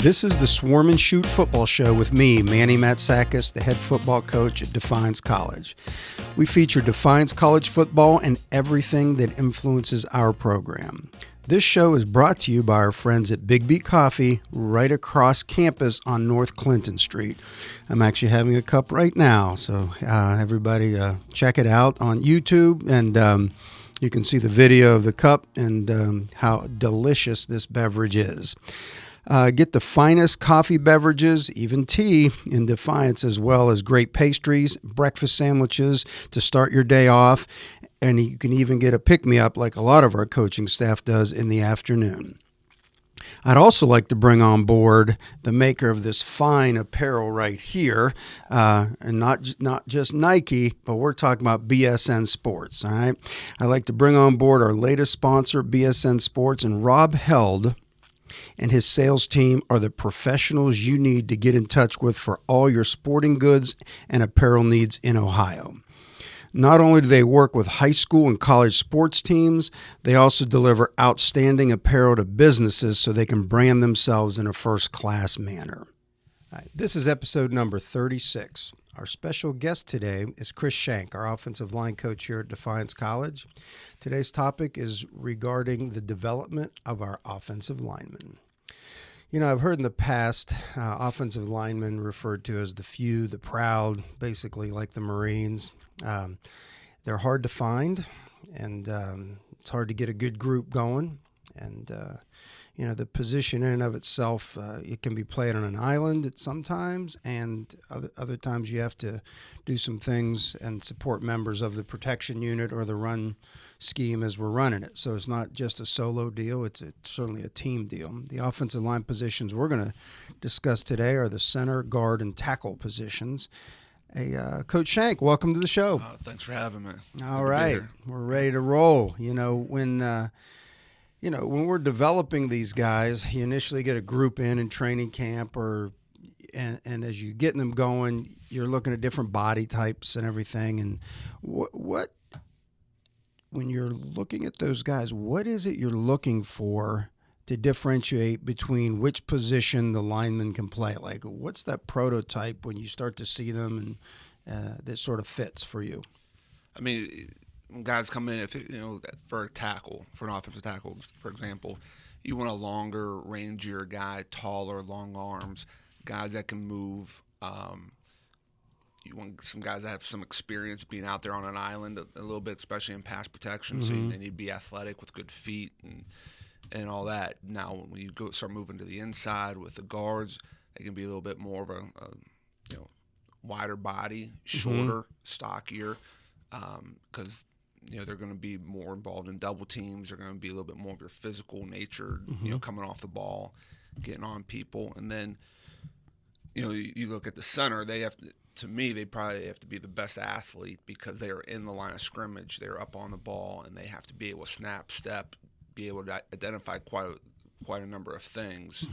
This is the Swarm and Shoot football show with me, Manny Matsakis, the head football coach at Defiance College. We feature Defiance College football and everything that influences our program. This show is brought to you by our friends at Big Beat Coffee right across campus on North Clinton Street. I'm actually having a cup right now, so everybody check it out on YouTube, and you can see the video of the cup and how delicious this beverage is. Get the finest coffee beverages, even tea, in Defiance, as well as great pastries, breakfast sandwiches to start your day off, and you can even get a pick-me-up like a lot of our coaching staff does in the afternoon. I'd also like to bring on board the maker of this fine apparel right here, and not just Nike, but we're talking about BSN Sports, all right? I'd like to bring on board our latest sponsor, BSN Sports, and Rob Held and his sales team are the professionals you need to get in touch with for all your sporting goods and apparel needs in Ohio. Not only do they work with high school and college sports teams, they also deliver outstanding apparel to businesses so they can brand themselves in a first-class manner. All right, this is episode number 36. Our special guest today is Chris Shank, our offensive line coach here at Defiance College. Today's topic is regarding the development of our offensive linemen. You know, I've heard in the past offensive linemen referred to as the few, the proud, basically like the Marines. They're hard to find, and it's hard to get a good group going. And, you know, the position in and of itself, it can be played on an island at sometimes, and other times you have to do some things and support members of the protection unit or the run scheme as we're running it. So it's not just a solo deal, it's certainly a team deal. The offensive line positions we're going to discuss today are the center, guard, and tackle positions. Hey, Coach Shank, welcome to the show. Thanks for having me. All right, we're ready to roll. You know, when we're developing these guys, you initially get a group in training camp, and as you're getting them going, you're looking at different body types and everything. And what when you're looking at those guys, what is it you're looking for to differentiate between which position the lineman can play? Like, what's that prototype when you start to see them and that sort of fits for you? I mean, when guys come in, for a tackle, for an offensive tackle, for example, you want a longer, rangier guy, taller, long arms, guys that can move. You want some guys that have some experience being out there on an island a little bit, especially in pass protection. Mm-hmm. So they need to be athletic with good feet and all that. Now, when you start moving to the inside with the guards, they can be a little bit more of a wider body, shorter, stockier, because they're going to be more involved in double teams. They're going to be a little bit more of your physical nature, coming off the ball, getting on people, and then you look at the center. They probably have to be the best athlete because they are in the line of scrimmage. They're up on the ball, and they have to be able to snap, step, be able to identify quite a number of things,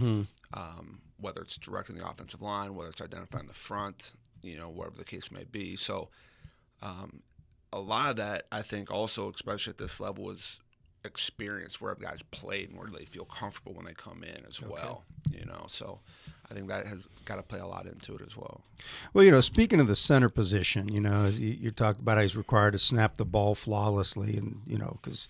whether it's directing the offensive line, whether it's identifying the front, whatever the case may be. So a lot of that, I think, also, especially at this level, is experience, where guys played and where they feel comfortable when they come in as well. So I think that has got to play a lot into it as well. Well, speaking of the center position, you talked about how he's required to snap the ball flawlessly, and because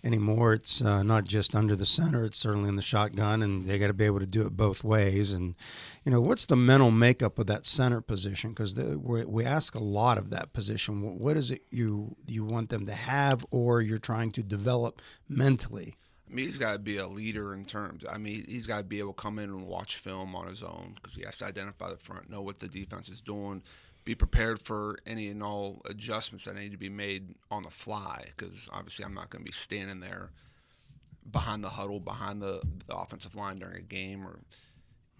anymore it's not just under the center, it's certainly in the shotgun, and they got to be able to do it both ways. And what's the mental makeup of that center position? Because we ask a lot of that position. What is it you want them to have, or you're trying to develop mentally? I mean, he's got to be a leader in terms. I mean, he's got to be able to come in and watch film on his own, because he has to identify the front, know what the defense is doing, be prepared for any and all adjustments that need to be made on the fly, because obviously I'm not going to be standing there behind the huddle, behind the offensive line during a game,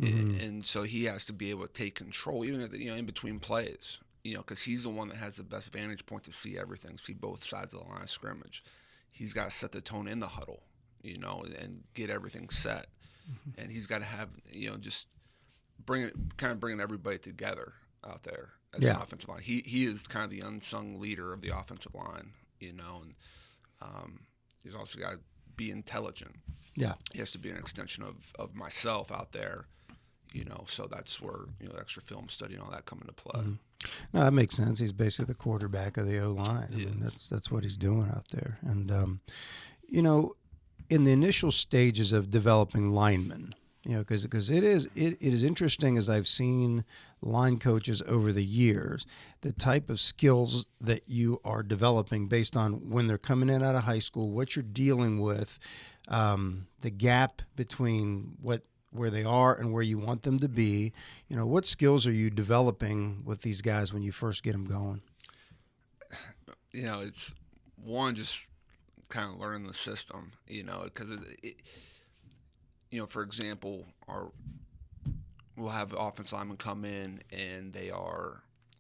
and so he has to be able to take control, even at in between plays, because he's the one that has the best vantage point to see everything, see both sides of the line of scrimmage. He's got to set the tone in the huddle, and get everything set, and he's got to have just bringing everybody together out there as an offensive line. He is kind of the unsung leader of the offensive line, and he's also got to be intelligent. Yeah. He has to be an extension of myself out there So that's where extra film study and all that come into play. No, that makes sense. He's basically the quarterback of the O-line. I mean, that's what he's doing out there. And in the initial stages of developing linemen, because it is interesting as I've seen line coaches over the years, the type of skills that you are developing based on when they're coming in out of high school, what you're dealing with, the gap between where they are and where you want them to be. What skills are you developing with these guys when you first get them going? It's one, just kind of learning the system, because for example, we'll have offensive linemen come in and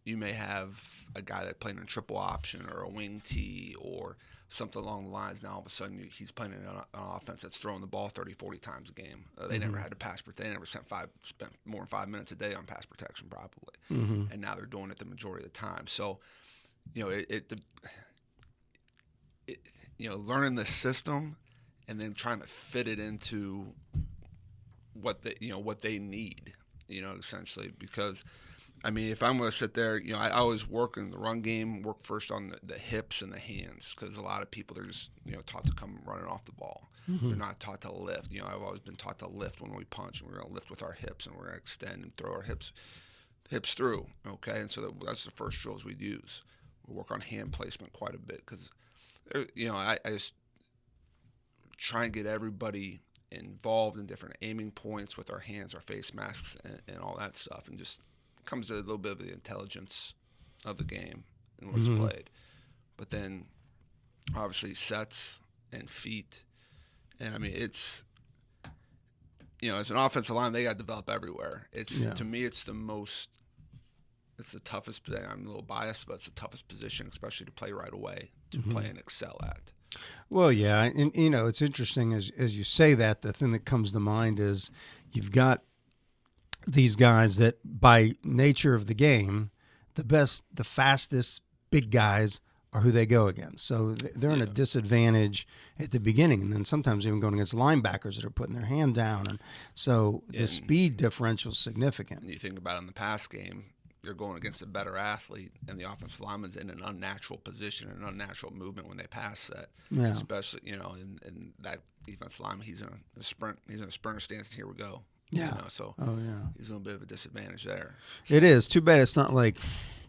you may have a guy that playing a triple option or a wing tee or something along the lines. Now all of a sudden he's playing an offense that's throwing the ball 30, 40 times a game. They never had to pass protection. They never spent more than 5 minutes a day on pass protection probably. And now they're doing it the majority of the time. So, learning the system and then trying to fit it into what they need, essentially, because if I'm going to sit there, I always work in the run game, work first on the hips and the hands, because a lot of people, they're just, taught to come running off the ball. They're not taught to lift. I've always been taught to lift when we punch, and we're going to lift with our hips, and we're going to extend and throw our hips through, okay? And so that's the first drills we'd use. We work on hand placement quite a bit, because, I just try and get everybody involved in different aiming points with our hands, our face masks, and all that stuff, and just comes to a little bit of the intelligence of the game and what's played. But then obviously sets and feet. And it's as an offensive line, they got to develop everywhere. To me, it's the toughest. I'm a little biased, but it's the toughest position, especially to play right away, to play and excel at. Well, yeah, and it's interesting as you say that. The thing that comes to mind is you've got these guys that, by nature of the game, the best, the fastest, big guys are who they go against. So they're in a disadvantage at the beginning, and then sometimes even going against linebackers that are putting their hand down. And so the speed differential is significant. And you think about it in the pass game, you're going against a better athlete, and the offensive lineman's in an unnatural position, an unnatural movement when they pass set. Yeah. Especially, in that defensive lineman, he's in a sprint. He's in a sprinter stance. Here we go. Yeah. So he's a little bit of a disadvantage there. It is. Too bad it's not like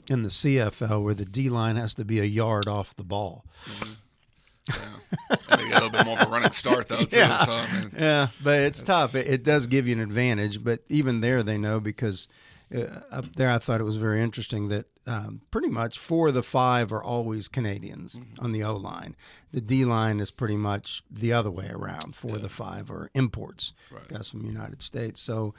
in the CFL where the D-line has to be a yard off the ball. Yeah. And they get a little bit more of a running start, though, too. Yeah, So, but it's tough. It does give you an advantage, but even there they know, because up there I thought it was very interesting that pretty much 4 of the 5 are always Canadians on the O-line. The D-line is pretty much the other way around. 4 of the 5 are imports, guys from the United States. So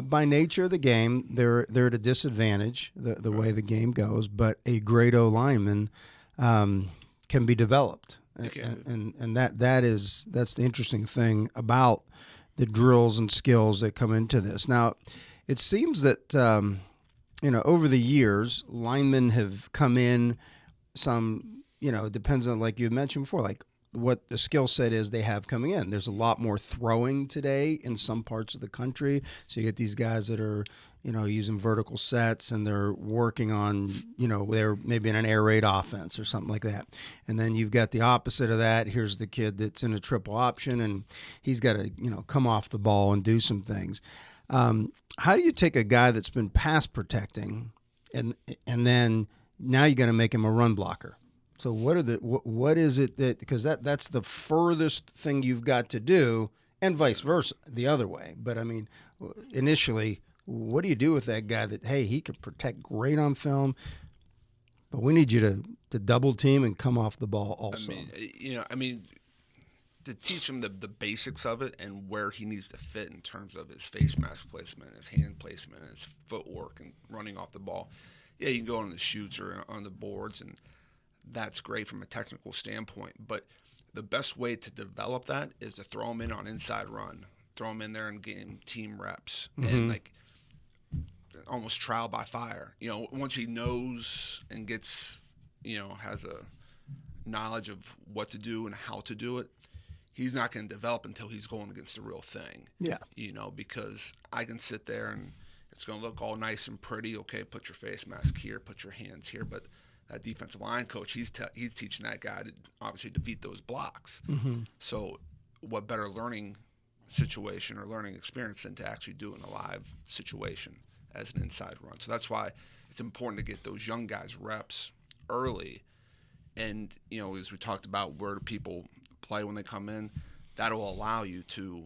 by nature of the game, they're at a disadvantage, the way the game goes, but a great O-lineman can be developed. And that's the interesting thing about the drills and skills that come into this. Now, it seems that over the years, linemen have come in. Some, it depends on, like you had mentioned before, like what the skill set is they have coming in. There's a lot more throwing today in some parts of the country. So you get these guys that are, using vertical sets, and they're working on, they're maybe in an air raid offense or something like that. And then you've got the opposite of that. Here's the kid that's in a triple option, and he's got to, come off the ball and do some things. How do you take a guy that's been pass protecting and then now you got to make him a run blocker? So what is it that, because that's the furthest thing you've got to do, and vice versa the other way. But initially, what do you do with that guy that, hey, he can protect great on film, but we need you to double team and come off the ball also? To teach him the basics of it and where he needs to fit in terms of his face mask placement, his hand placement, his footwork, and running off the ball. Yeah, you can go on the shoots or on the boards, and that's great from a technical standpoint. But the best way to develop that is to throw him in on inside run, throw him in there and get him team reps, and almost trial by fire. Once he knows and gets, has a knowledge of what to do and how to do it, he's not going to develop until he's going against the real thing. Yeah. Because I can sit there and it's going to look all nice and pretty. Okay, put your face mask here, put your hands here, but that defensive line coach, he's teaching that guy to obviously defeat those blocks. Mm-hmm. So what better learning situation or learning experience than to actually do in a live situation as an inside run. So that's why it's important to get those young guys reps early. And, as we talked about, where do people play when they come in, that'll allow you to,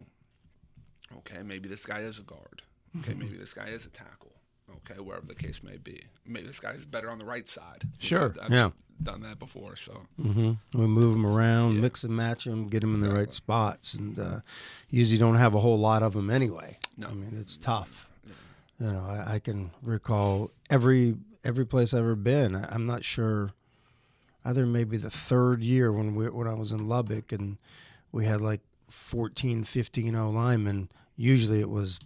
okay, maybe this guy is a guard. Okay, maybe this guy is a tackle. Okay, wherever the case may be. Maybe this guy is better on the right side. Sure, I've done that before, so. We move them around, mix and match them, get them in the right spots, and usually don't have a whole lot of them anyway. No. I mean, it's tough. Yeah. I can recall every place I've ever been. I'm not sure. Either maybe the third year when I was in Lubbock and we had like 14, 15 O-linemen. Usually it was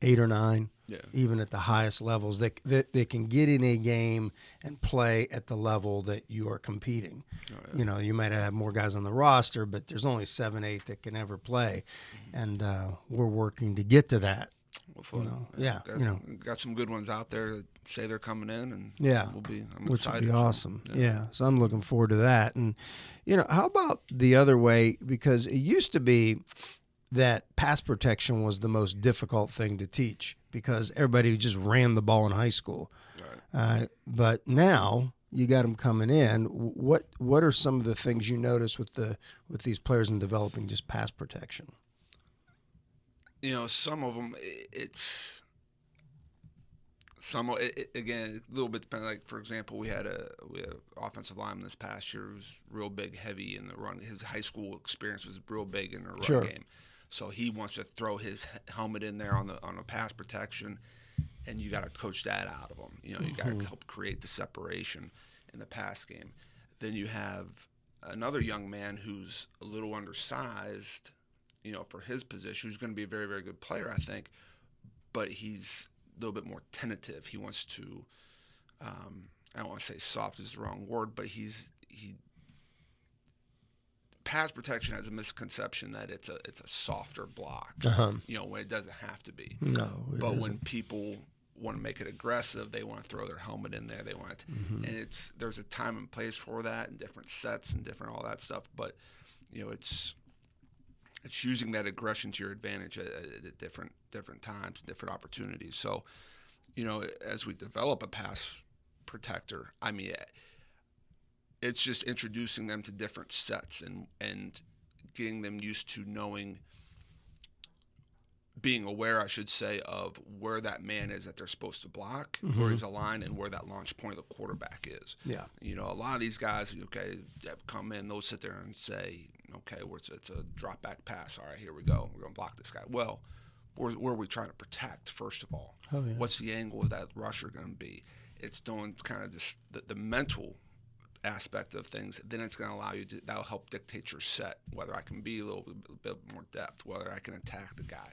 8 or 9. Yeah. Even at the highest levels, that they can get in a game and play at the level that you are competing. Oh, yeah. You might have more guys on the roster, but there's only 7, 8 that can ever play, and we're working to get to that. Got some good ones out there that say they're coming in, and I'm which excited. Would be awesome. So I'm looking forward to that. And how about the other way? Because it used to be that pass protection was the most difficult thing to teach because everybody just ran the ball in high school. Right. But now you got them coming in. What are some of the things you notice with these players in developing just pass protection? Some of them, again, a little bit depending. Like, for example, we had an offensive lineman this past year who was real big, heavy in the run. His high school experience was real big in the run game. So he wants to throw his helmet in there on a pass protection, and you got to coach that out of him. You got to help create the separation in the pass game. Then you have another young man who's a little undersized, for his position, who's going to be a very, very good player, I think, but he's a little bit more tentative. He wants to, I don't want to say soft is the wrong word, but he pass protection has a misconception that it's a softer block, when it doesn't have to be. No, but when people want to make it aggressive, they want to throw their helmet in there. They want to, and there's a time and place for that, and different sets and different all that stuff. But it's using that aggression to your advantage at different times, different opportunities. So, as we develop a pass protector, I mean, it's just introducing them to different sets and getting them used to being aware, I should say, of where that man is that they're supposed to block, where he's aligned, and where that launch point of the quarterback is. Yeah. A lot of these guys, have come in, they'll sit there and say, okay, it's a drop back pass. All right, here we go. We're going to block this guy. Well, where are we trying to protect, first of all? Oh, yeah. What's the angle of that rusher going to be? It's doing kind of just the mental aspect of things. Then it's going to allow you to, that'll help dictate your set, whether I can be a little bit more depth, whether I can attack the guy,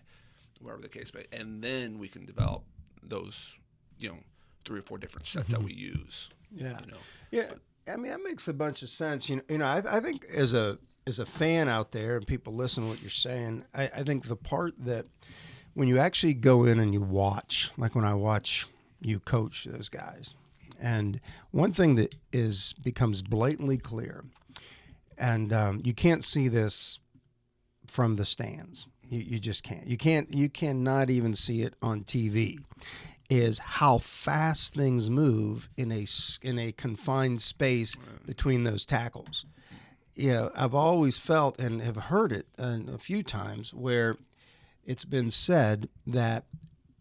whatever the case may be. And then we can develop those, 3 or 4 different sets that we use. Yeah. Yeah. I mean, that makes a bunch of sense. I think as a fan out there and people listen to what you're saying, I think the part that when you actually go in and you watch, like when I watch you coach those guys, and one thing that becomes blatantly clear, and you can't see this from the stands. You just can't. You cannot even see it on TV. Is how fast things move in a confined space between those tackles. I've always felt and have heard it a few times where it's been said that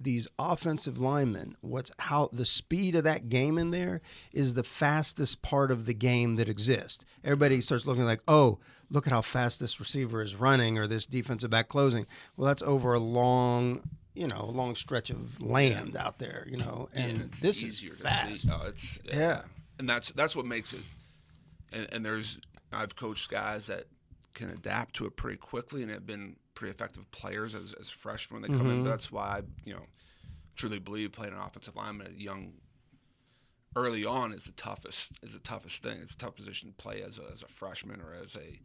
these offensive linemen, how the speed of that game in there is the fastest part of the game that exists. Everybody starts looking like, oh, look at how fast this receiver is running or this defensive back closing. Well, that's over a long stretch of land out there, and this is fast. And that's what makes it. And I've coached guys that can adapt to it pretty quickly and have been pretty effective players as freshmen when they come in. That's why I, truly believe playing an offensive lineman at early on is the toughest thing. It's a tough position to play as a freshman or as a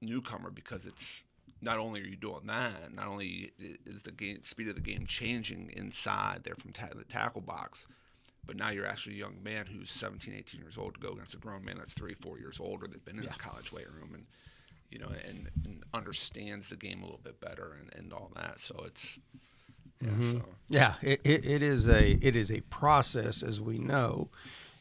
newcomer, because it's not only are you doing that, not only is the speed of the game changing inside there from the tackle box, but now you're actually a young man who's 17, 18 years old to go against a grown man that's 3, 4 years older that's been in the college weight room and and understands the game a little bit better and all that. So it's it is a process, as we know.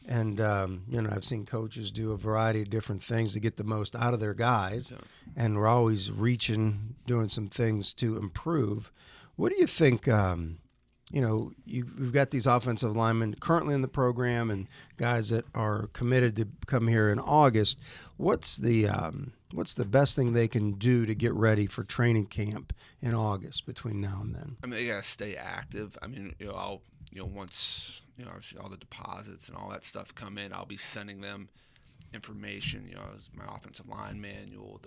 And, I've seen coaches do a variety of different things to get the most out of their guys, and we're always doing some things to improve. What do you think, we've got these offensive linemen currently in the program and guys that are committed to come here in August. What's the best thing they can do to get ready for training camp in August between now and then? I mean, they got to stay active. I mean, once obviously all the deposits and all that stuff come in, I'll be sending them information. My offensive line manual,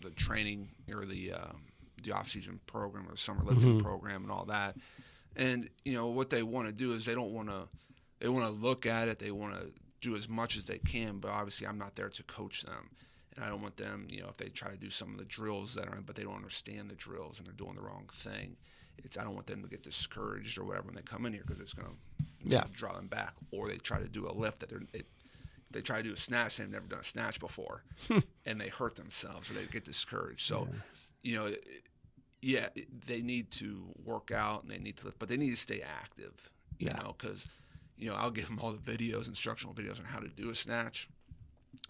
the training or the off-season program or summer lifting program and all that. And what they want to do is they want to look at it. They want to do as much as they can, but obviously I'm not there to coach them. And I don't want them, if they try to do some of the drills but they don't understand the drills and they're doing the wrong thing. I don't want them to get discouraged or whatever when they come in here, because it's going to draw them back. Or they try to do a lift they try to do a snatch, they've never done a snatch before, and they hurt themselves or they get discouraged. So, they need to work out and they need to lift, but they need to stay active, because, I'll give them all the videos, instructional videos on how to do a snatch,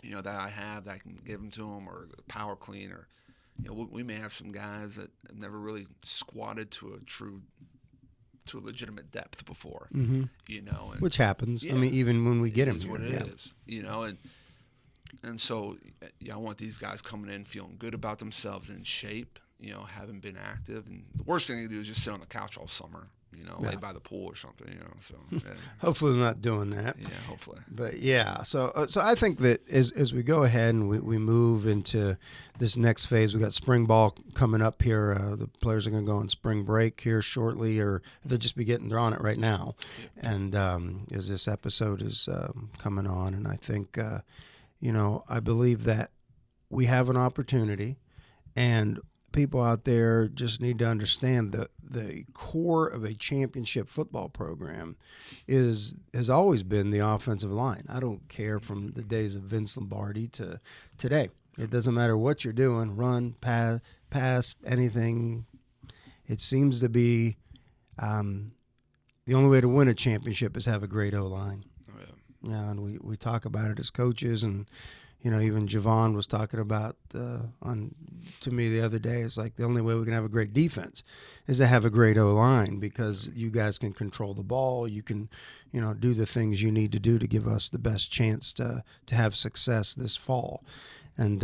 that I have that I can give them to them, or the power clean, or we may have some guys that have never really squatted to a legitimate depth before, which happens. I mean, even when we get them here, what it is, and so I want these guys coming in feeling good about themselves, in shape, having been active. And the worst thing they do is just sit on the couch all summer, lay by the pool or something, So hopefully they're not doing that. Yeah, hopefully. But so I think that as we go ahead and we move into this next phase, we got spring ball coming up here. The players are going to go on spring break here shortly, or they'll just be they're on it right now. And as this episode is coming on, and I think I believe that we have an opportunity, and people out there just need to understand the core of a championship football program has always been the offensive line. I don't care from the days of Vince Lombardi to today. It doesn't matter what you're doing, run, pass, anything. It seems to be the only way to win a championship is have a great O-line. Oh, yeah. And we talk about it as coaches, and even Javon was talking about to me the other day. It's like the only way we can have a great defense is to have a great O-line, because you guys can control the ball. You can, do the things you need to do to give us the best chance to have success this fall. And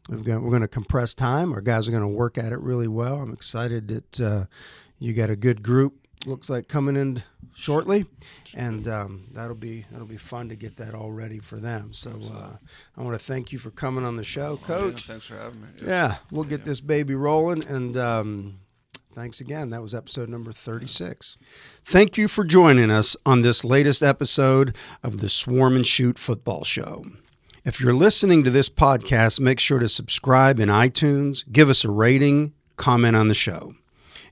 we're going to compress time. Our guys are going to work at it really well. I'm excited that you got a good group. Looks like coming in shortly, and that'll be fun to get that all ready for them. So I want to thank you for coming on the show, Coach. Yeah, thanks for having me. Yeah, we'll get this baby rolling, and thanks again. That was episode number 36. Thank you for joining us on this latest episode of the Swarm and Shoot Football Show. If you're listening to this podcast, make sure to subscribe in iTunes, give us a rating, comment on the show.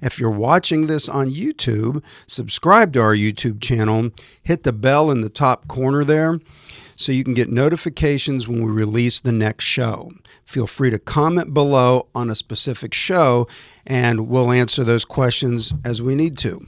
If you're watching this on YouTube, subscribe to our YouTube channel, hit the bell in the top corner there so you can get notifications when we release the next show. Feel free to comment below on a specific show, and we'll answer those questions as we need to.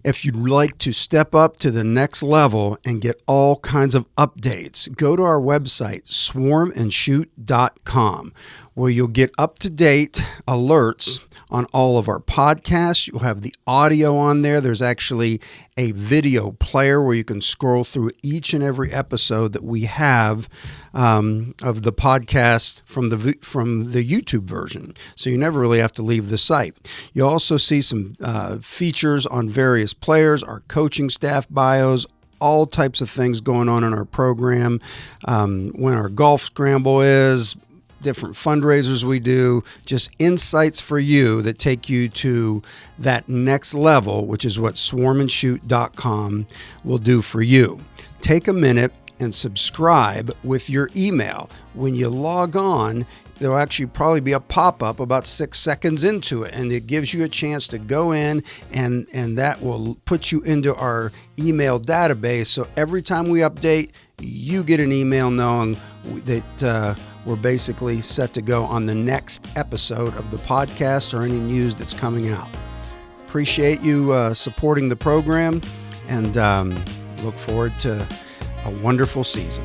If you'd like to step up to the next level and get all kinds of updates, go to our website, swarmandshoot.com, where you'll get up-to-date alerts on all of our podcasts. You'll have the audio on there. There's actually a video player where you can scroll through each and every episode that we have of the podcast from the YouTube version. So you never really have to leave the site. You'll also see some features on various players, our coaching staff bios, all types of things going on in our program, when our golf scramble is, different fundraisers we do, just insights for you that take you to that next level, which is what swarmandshoot.com will do for you. Take a minute, and subscribe with your email. When you log on, there'll actually probably be a pop-up about 6 seconds into it, and it gives you a chance to go in, and that will put you into our email database. So every time we update, you get an email knowing that we're basically set to go on the next episode of the podcast or any news that's coming out. Appreciate you supporting the program, and look forward to a wonderful season.